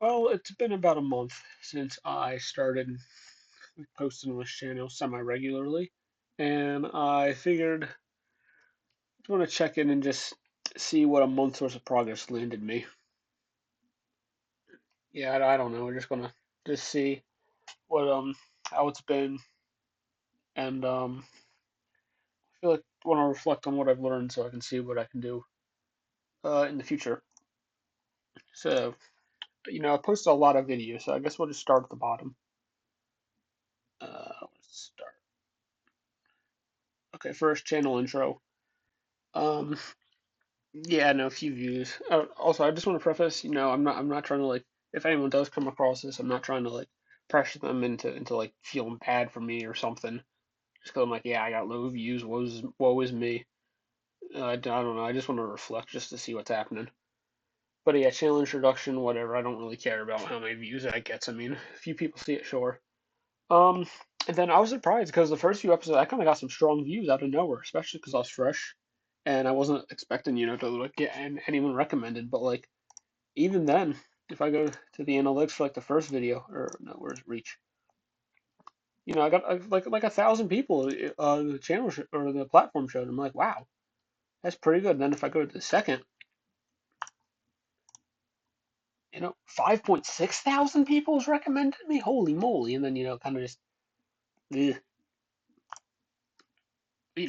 Well, it's been about a month since I started posting on this channel semi-regularly, and I figured I want to check in and just see what a month's worth of progress landed me. Yeah, I don't know. We're just gonna just see what how it's been, and I feel like I want to reflect on what I've learned so I can see what I can do in the future. So, I posted a lot of videos, so I guess we'll just start at the bottom. Let's start. Okay, first channel intro. Um, Yeah, no, a few views. Also, I just want to preface, I'm not trying to like, if anyone does come across this, I'm not trying to like pressure them into like feeling bad for me or something. Just 'cause I'm like, yeah, I got low views. Woe is me. I don't know. I just want to reflect just to see what's happening. But yeah, channel introduction, whatever. I don't really care about how many views that gets. I mean, a few people see it, sure. Um, and then I was surprised because the first few episodes I kind of got some strong views out of nowhere, especially because I was fresh and I wasn't expecting, to like get anyone recommended. But like even then, if I go to the analytics for like the first video, or no, where's reach? I got like 1,000 people. The channel or the platform showed. I'm like, wow, that's pretty good. And then if I go to the second, 5.6 thousand people has recommended me. Holy moly! And then kind of just, ugh,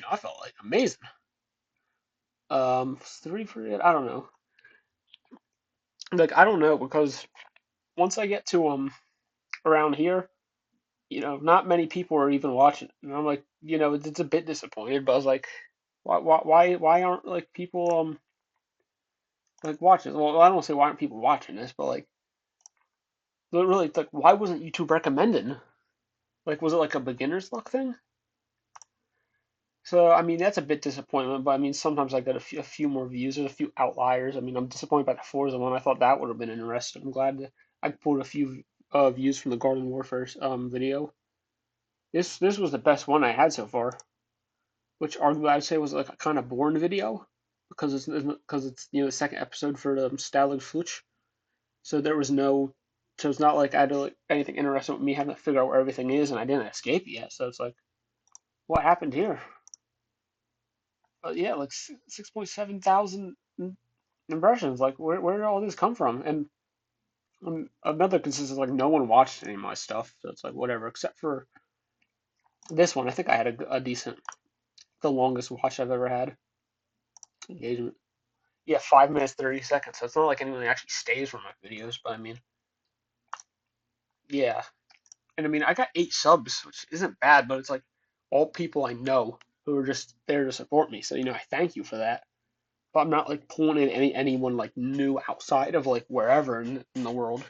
I felt like amazing. Three for it. I don't know. Like I don't know because once I get to around here, not many people are even watching. And I'm like, it's a bit disappointed, but I was like, why aren't like people like watching? Well, I don't want to say why aren't people watching this, but like really, like why wasn't YouTube recommending? Like, was it like a beginner's luck thing? So I mean, that's a bit disappointment, but I mean, sometimes I get a few more views. There's a few outliers. I mean, I'm disappointed by the Forza one. I thought that would have been interesting. I'm glad that I pulled a few views from the Garden Warfare video. This was the best one I had so far, which arguably I'd say was like a kind of boring video because it's the second episode for Stalag Fluch. So there was no, so it's not like I had to, like, anything interesting with me having to figure out where everything is, and I didn't escape yet. So it's like, what happened here? But yeah, like 6.7 thousand impressions. Like where did all this come from? And another consistency, like no one watched any of my stuff, so it's like whatever, except for this one. I think I had a decent, the longest watch I've ever had engagement. Yeah, 5 minutes 30 seconds. So it's not like anyone actually stays for my videos, but I mean, yeah. And I mean, I got 8 subs, which isn't bad, but it's like all people I know who are just there to support me. So I thank you for that. But I'm not like pulling in anyone like new outside of like wherever in the world.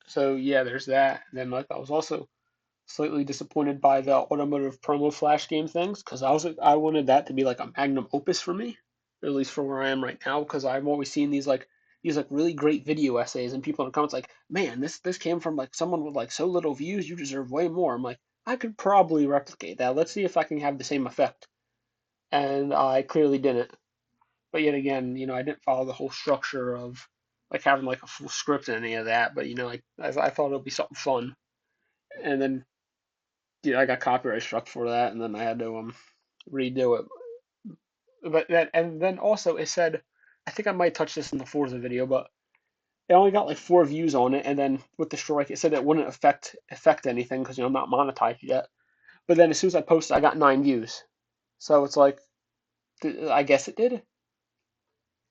So yeah, there's that. And then like I was also slightly disappointed by the automotive promo flash game things because I wanted that to be like a magnum opus for me, at least for where I am right now, because I've always seen these like really great video essays and people in the comments like, man, this came from like someone with like so little views, you deserve way more. I'm like, I could probably replicate that. Let's see if I can have the same effect. And I clearly didn't. But yet again, I didn't follow the whole structure of like having like a full script and any of that. But like I thought it would be something fun. And then I got copyright struck for that, and then I had to redo it. But that, and then also it said, I think I might touch this in the Forza video, but it only got like 4 views on it, and then with the strike, it said it wouldn't affect anything because I'm not monetized yet. But then as soon as I posted, I got 9 views. So it's like, I guess it did.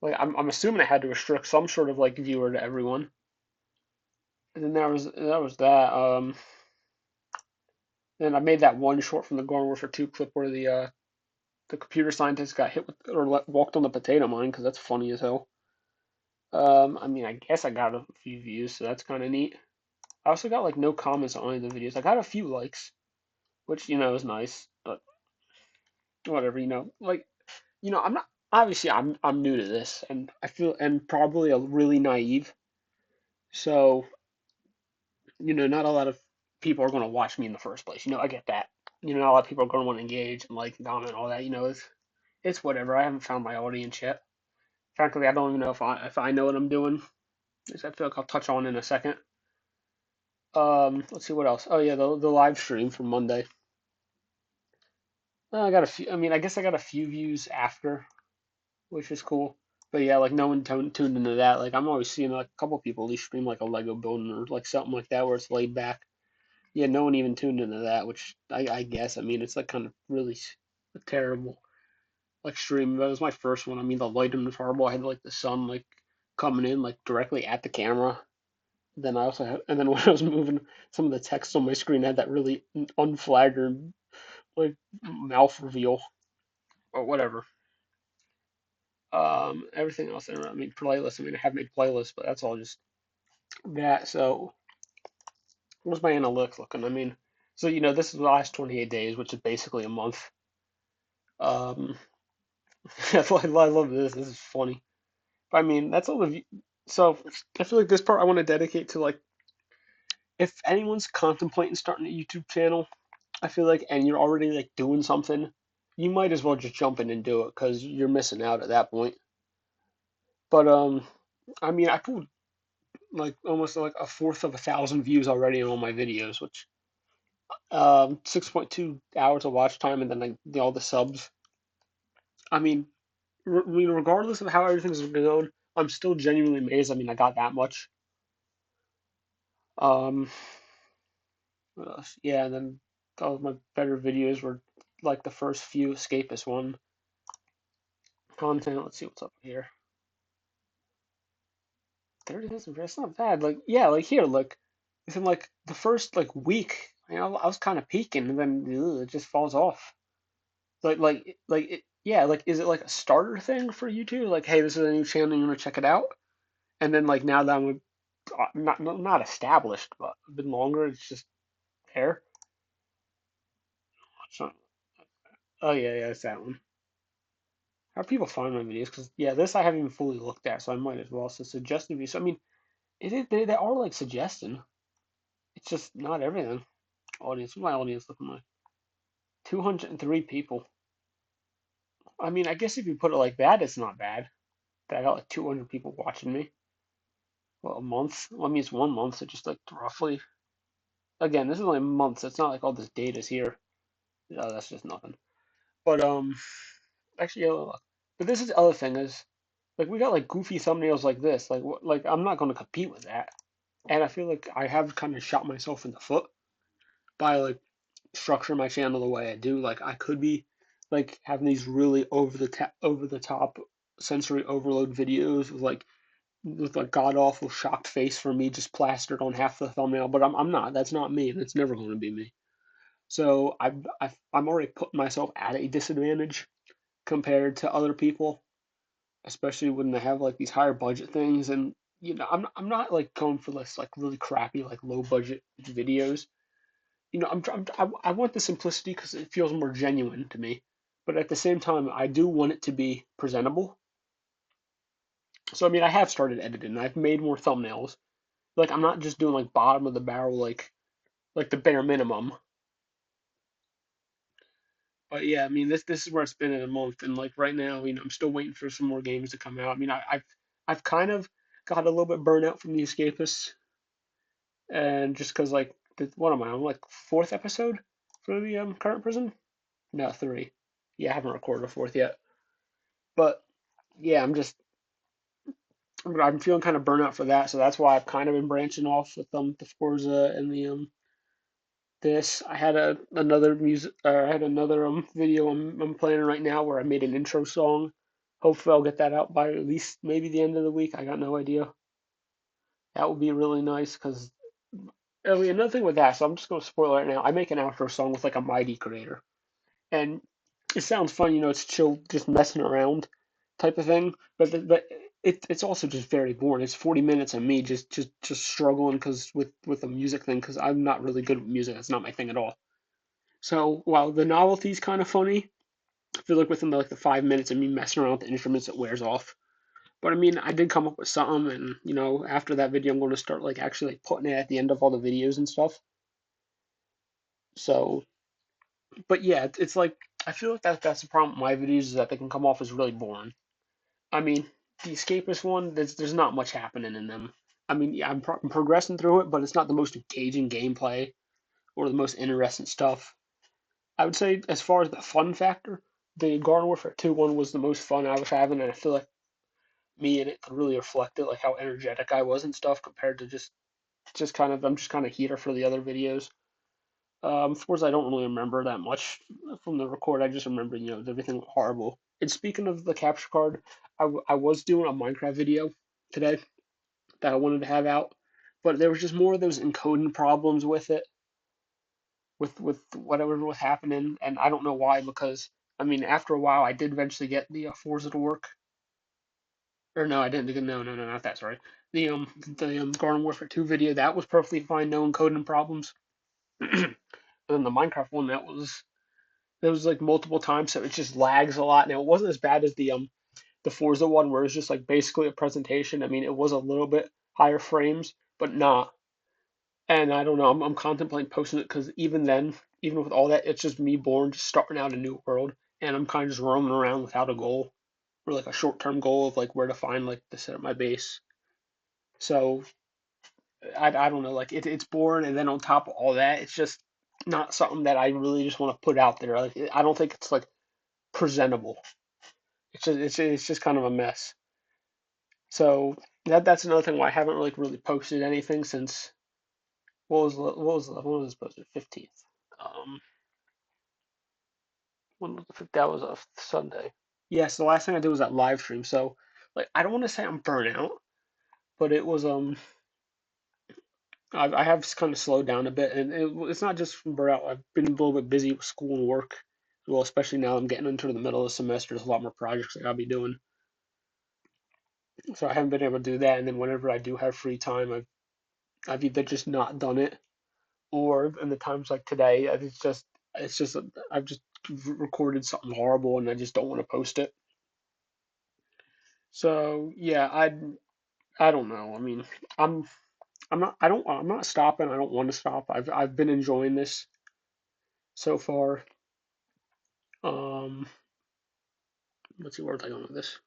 Like I'm assuming I had to restrict some sort of like viewer to everyone. And then there was that. Then I made that one short from the Garden Warfare 2 clip where the computer scientist got hit with or walked on the potato mine because that's funny as hell. I mean, I guess I got a few views, so that's kind of neat. I also got like no comments on any of the videos. I got a few likes, which is nice, but whatever. Like I'm not obviously I'm new to this, and I feel and probably a really naive. So not a lot of people are going to watch me in the first place. I get that. Not a lot of people are going to want to engage and like comment and all that. It's whatever. I haven't found my audience yet. Frankly, I don't even know if I know what I'm doing, which I feel like I'll touch on in a second. Let's see what else. Oh yeah, the live stream from Monday. I got a few. I mean, I guess I got a few views after, which is cool. But yeah, like no one tuned into that. Like I'm always seeing like a couple people at least stream like a Lego building or like something like that where it's laid back. Yeah, no one even tuned into that, which I guess. I mean, it's like kind of really terrible like stream. That was my first one. I mean, the lighting was horrible. I had like the sun like coming in like directly at the camera. Then I also had, and then when I was moving, some of the text on my screen had that really unflattering like mouth reveal or whatever. Everything else. I mean, playlists. I mean, I have made playlists, but that's all just that. So, what's my analytics looking? I mean, so this is the last 28 days, which is basically a month. Um, I love this. This is funny. I mean, that's all the. So I feel like this part I want to dedicate to like if anyone's contemplating starting a YouTube channel, I feel like, and you're already like doing something, you might as well just jump in and do it because you're missing out at that point. But I mean, I put like almost like a fourth of 1,000 views already on all my videos, which 6.2 hours of watch time, and then like all the subs. I mean, regardless of how everything's going, I'm still genuinely amazed. I mean, I got that much. Um, what else? Yeah, and then all of my better videos were like the first few escapist one content. Let's see what's up here. 30,000. That's not bad. Like yeah, like here, look. Within like the first like week, I was kind of peaking, and then it just falls off. Yeah, like is it like a starter thing for YouTube? Like, hey, this is a new channel, you want to check it out? And then like now that I'm not established, but a bit longer, it's just there. So, oh yeah, it's that one. How do people find my videos? Because yeah, this I haven't even fully looked at, so I might as well. So suggested views. So, I mean, they are like suggesting. It's just not everything. Audience, what's my audience looking like? 203 people. I mean, I guess if you put it like that, it's not bad. That I got like 200 people watching me. Well, a month. Well, I mean, it's 1 month, so just like roughly. Again, this is only a month, so it's not like all this data's here. No, that's just nothing. But actually, yeah, look. But this is the other thing is, like, we got like goofy thumbnails like this. Like I'm not going to compete with that. And I feel like I have kind of shot myself in the foot by like structuring my channel the way I do. Like I could be like having these really over the top sensory overload videos with like god awful shocked face for me just plastered on half the thumbnail, but I'm not. That's not me. That's never going to be me. So I'm already putting myself at a disadvantage compared to other people, especially when they have like these higher budget things. And I'm not like going for this like really crappy like low budget videos. I want the simplicity because it feels more genuine to me. But at the same time, I do want it to be presentable. So I mean, I have started editing. I've made more thumbnails. Like I'm not just doing like bottom of the barrel like the bare minimum. But yeah, I mean this is where it's been in a month, and like right now, I'm still waiting for some more games to come out. I mean, I've kind of got a little bit burnt out from the Escapists, and just because like what am I on like fourth episode for the current prison? No, three. Yeah, I haven't recorded a fourth yet. But yeah, I'm feeling kind of burnt out for that, so that's why I've kind of been branching off with the Forza and the this. I had another I had another video I'm planning right now where I made an intro song. Hopefully I'll get that out by at least maybe the end of the week. I got no idea. That would be really nice because another thing with that, so I'm just gonna spoil it right now. I make an outro song with like a MIDI creator, and it sounds fun, it's chill, just messing around type of thing. But it's also just very boring. It's 40 minutes of me just struggling because with the music thing because I'm not really good with music. That's not my thing at all. So while the novelty's kind of funny, I feel like within the 5 minutes of me messing around with the instruments, it wears off. But I mean, I did come up with something, and after that video, I'm going to start like actually like putting it at the end of all the videos and stuff. So, but yeah, it's like I feel like that's the problem with my videos is that they can come off as really boring. I mean, the Escapist one, there's not much happening in them. I mean, yeah, I'm progressing through it, but it's not the most engaging gameplay or the most interesting stuff. I would say, as far as the fun factor, the Garden Warfare 2 one was the most fun I was having, and I feel like me and it could really reflect it, like how energetic I was and stuff, compared to just kind of I'm just kind of heater for the other videos. Of course, I don't really remember that much from the record. I just remember, everything went horrible. And speaking of the capture card, I was doing a Minecraft video today that I wanted to have out, but there was just more of those encoding problems with it, with whatever was happening, and I don't know why. Because I mean, after a while, I did eventually get the Forza to work. Or no, I didn't. No, not that. Sorry. The Garden Warfare 2 video, that was perfectly fine, no encoding problems. And then the Minecraft one, there was like multiple times, so it just lags a lot. Now it wasn't as bad as the Forza one, where it's just like basically a presentation. I mean, it was a little bit higher frames, but not. And I don't know. I'm contemplating posting it because even then, even with all that, it's just me born, just starting out a new world, and I'm kind of just roaming around without a goal or like a short-term goal of like where to find like to set up my base. So I don't know. Like it's boring, and then on top of all that, it's just not something that I really just want to put out there. Like I don't think it's like presentable. It's just kind of a mess. So that's another thing why I haven't really posted anything since when was this posted? 15th. Um, when was that was a Sunday. Yes, the last thing I did was that live stream. So like I don't want to say I'm burnt out, but it was I have kind of slowed down a bit, and it's not just from burnout. I've been a little bit busy with school and work, well, especially now I'm getting into the middle of the semester. There's a lot more projects I gotta be doing, so I haven't been able to do that. And then whenever I do have free time, I've either just not done it, or in the times like today, it's just I've just recorded something horrible, and I just don't want to post it. So yeah, I don't know. I mean, I'm I'm not stopping. I don't want to stop. I've been enjoying this so far. Um, let's see, where was I going with this?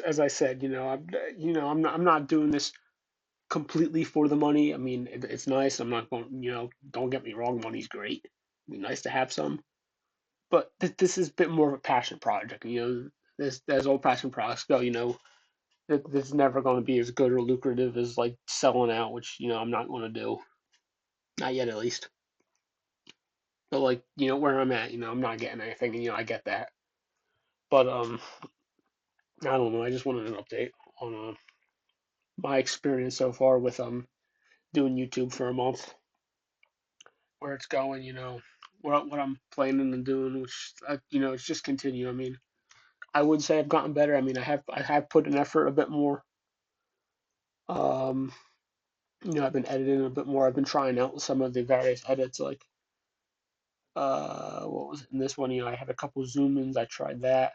As I said, I'm not doing this completely for the money. I mean, it's nice. I'm not going, don't get me wrong, money's great. It'd be nice to have some, but this is a bit more of a passion project. As all passion projects go, this is never going to be as good or lucrative as like selling out, which I'm not going to do, not yet at least. But like, where I'm at, I'm not getting anything, and I get that. But I don't know. I just wanted an update on my experience so far with doing YouTube for a month, where it's going, what I'm planning on doing, which it's just continue. I mean, I would say I've gotten better. I mean, I have put in effort a bit more. Um, I've been editing a bit more. I've been trying out some of the various edits, like what was it in this one? I had a couple zoom ins. I tried that.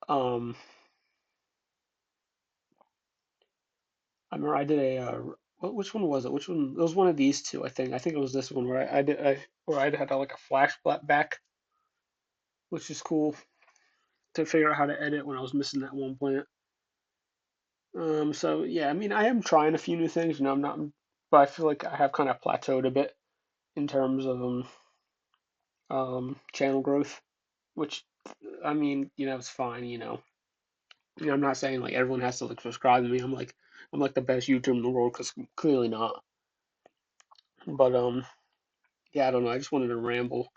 Um, I remember I did which one was it? Which one? It was one of these two, I think. I think it was this one where where I had like a flashback, which is cool to figure out how to edit when I was missing that one plant. So yeah, I mean, I am trying a few new things. I'm not, but I feel like I have kind of plateaued a bit in terms of channel growth, which I mean, it's fine. I'm not saying like everyone has to like subscribe to me. I'm like the best YouTuber in the world, because clearly not. But yeah, I don't know. I just wanted to ramble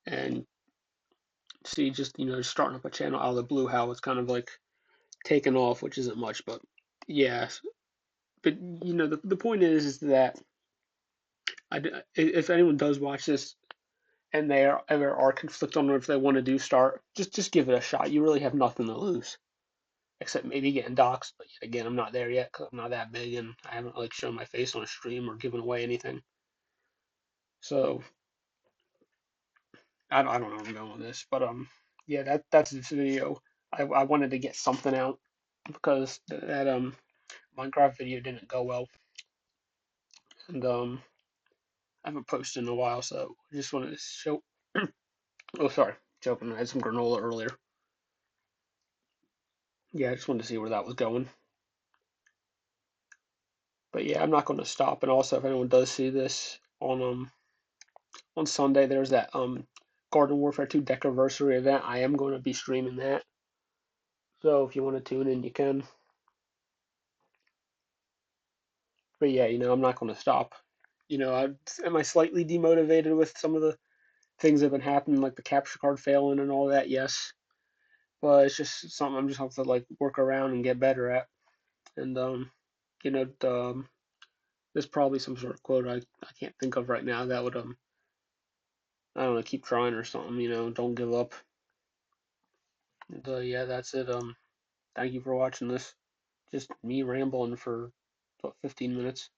and see, just starting up a channel out of the blue, how it's kind of like taken off, which isn't much, but yeah. But the point is that if anyone does watch this and they are ever are conflicted on if they want to do start, just give it a shot. You really have nothing to lose except maybe getting doxxed. But yet again, I'm not there yet because I'm not that big, and I haven't like shown my face on a stream or given away anything. So I don't know where I'm going with this, but yeah, that's this video. I wanted to get something out because that Minecraft video didn't go well, and I haven't posted in a while, so I just wanted to show. Oh, sorry. Joking, I had some granola earlier. Yeah, I just wanted to see where that was going. But yeah, I'm not going to stop. And also, if anyone does see this on Sunday, there's that Garden Warfare 2 Deckerversary event. I am going to be streaming that. So if you want to tune in, you can. But yeah, I'm not going to stop. Am I slightly demotivated with some of the things that have been happening, like the capture card failing and all that? Yes, but it's just something I'm just have to like work around and get better at. And you know, there's probably some sort of quote I can't think of right now that would I don't know, keep trying or something. Don't give up. And, yeah, that's it. Thank you for watching this. Just me rambling for 15 minutes.